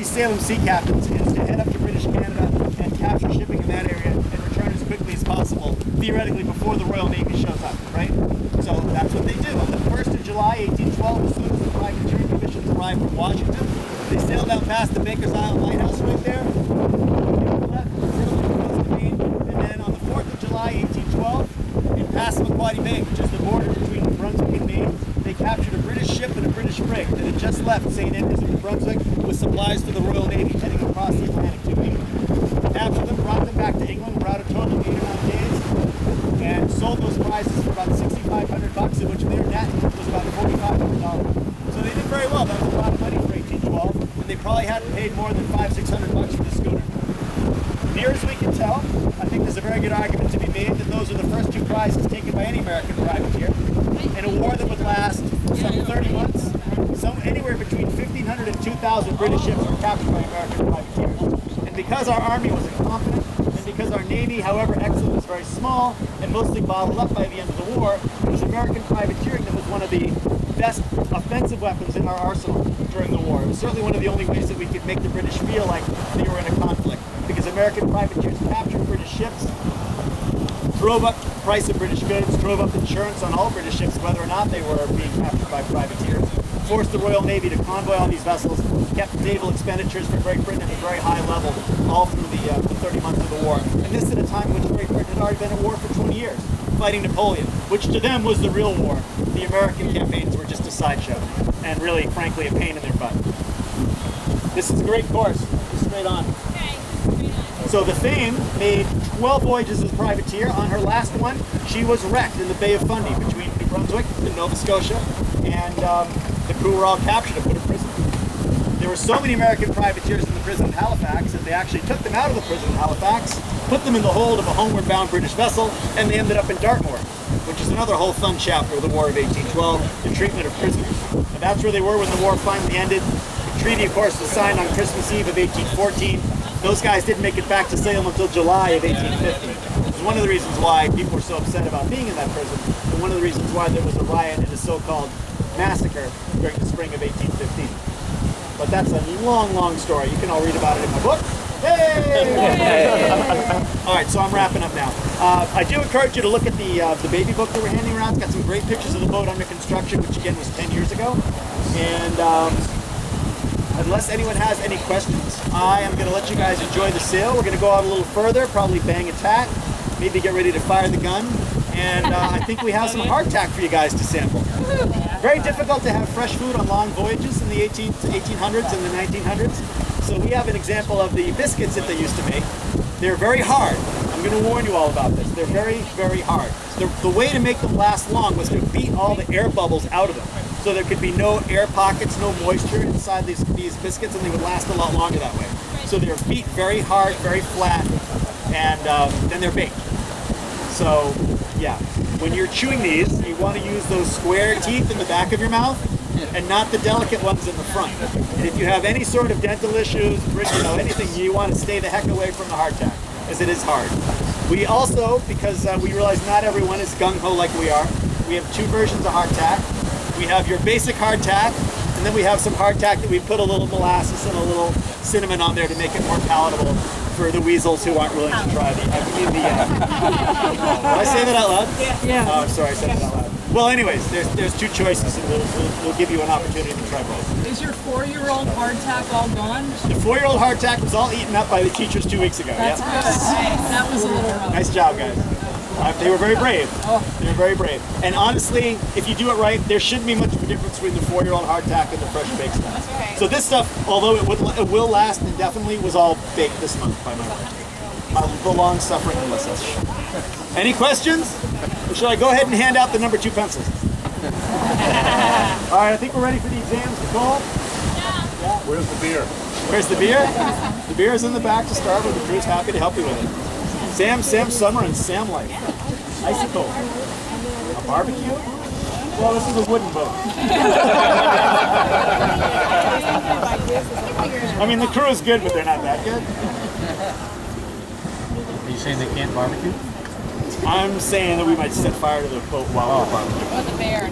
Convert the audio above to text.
these Salem sea captains is to head up to British Canada and capture shipping in that area and return as quickly as possible, theoretically before the Royal Navy shows up, right? So that's what they do. On the 1st of July, 1812, as soon as the privateering commissions arrived from Washington, they sailed out past the Baker's Island Lighthouse right there, left, sailed across the Main, and then on the 4th of July, 1812, in Passamaquoddy Bay, which is the border between New Brunswick and Maine, they captured a British ship and a British brig that had just left St. Andrews of New Brunswick with supplies to the Royal Navy heading across the Atlantic to England. Captured them, brought them back to England, brought a total of 8 or 9 days, and sold those prizes for about $6,500, of which their net was about $4,500. So they did very well. That was a lot of money for 1812, and they probably hadn't paid more than $500-600 for the schooner. Near as we can tell, I think there's a very good argument to be made that those are the first 2 prizes taken by any American privateer in a war that would last some 30 months. Anywhere between 1,500 and 2,000 British ships were captured by American privateers. And because our army was incompetent, and because our navy, however excellent, was very small and mostly bottled up by the end of the war, it was American privateering that was one of the best offensive weapons in our arsenal during the war. It was certainly one of the only ways that we could make the British feel like they were in a conflict, because American privateers captured British ships, drove up the price of British goods, drove up insurance on all British ships, whether or not they were being captured by privateers, forced the Royal Navy to convoy all these vessels, kept naval expenditures for Great Britain at a very high level all through the 30 months of the war. And this at a time in which Great Britain had already been at war for 20 years, fighting Napoleon, which to them was the real war. The American campaigns were just a sideshow, and really, frankly, a pain in their butt. This is a great course, just straight on. So the Fame made 12 voyages as a privateer. On her last one, she was wrecked in the Bay of Fundy between New Brunswick and Nova Scotia, and the crew were all captured and put in prison. There were so many American privateers in the prison of Halifax that they actually took them out of the prison of Halifax, put them in the hold of a homeward bound British vessel, and they ended up in Dartmoor, which is another whole fun chapter of the War of 1812, the treatment of prisoners. And that's where they were when the war finally ended. The treaty, of course, was signed on Christmas Eve of 1814. Those guys didn't make it back to Salem until July of 1850. It was one of the reasons why people were so upset about being in that prison, and one of the reasons why there was a riot and a so-called massacre during the spring of 1815. But that's a long, long story. You can all read about it in my book. Hey! All right, so I'm wrapping up now. I do encourage you to look at the baby book that we're handing around. It's got some great pictures of the boat under construction, which again was 10 years ago. And unless anyone has any questions, I am going to let you guys enjoy the sail. We're going to go out a little further, probably bang a tack, maybe get ready to fire the gun. And I think we have some hardtack for you guys to sample. Very difficult to have fresh food on long voyages in the 1800s and the 1900s. So we have an example of the biscuits that they used to make. They're very hard. I'm going to warn you all about this. They're very, very hard. The way to make them last long was to beat all the air bubbles out of them. So there could be no air pockets, no moisture inside these biscuits, and they would last a lot longer that way. So they're beat very hard, very flat, and then they're baked. So, yeah, when you're chewing these, you want to use those square teeth in the back of your mouth and not the delicate ones in the front. And if you have any sort of dental issues, anything, you want to stay the heck away from the hardtack, as it is hard. We also, because we realize not everyone is gung-ho like we are, we have 2 versions of hardtack. We have your basic hardtack, and then we have some hardtack that we put a little molasses and a little cinnamon on there to make it more palatable for the weasels who aren't willing to try the did I say that out loud? Yeah. Oh, I'm sorry, I said it out loud. Well, anyways, there's 2 choices, and we'll give you an opportunity to try both. Is your 4-year-old hardtack all gone? The 4-year-old hardtack was all eaten up by the teachers 2 weeks ago. That's good. That was a little rough. Nice job, guys. They were very brave. They were very brave. And honestly, if you do it right, there shouldn't be much of a difference between the 4-year-old hardtack and the fresh baked stuff. Okay. So this stuff, although it will last indefinitely, was all baked this month by my wife. The long-suffering Melissa. Any questions? Or should I go ahead and hand out the number 2 pencils? All right, I think we're ready for the exams. Nicole? Yeah. Where's the beer? Where's the beer? The beer is in the back to start with. The crew's happy to help you with it. Sam Summer, and Sam Light. Icicle. A barbecue? Well, this is a wooden boat. I mean, the crew is good, but they're not that good. Are you saying they can't barbecue? I'm saying that we might set fire to the boat while we're barbecuing. With the bear.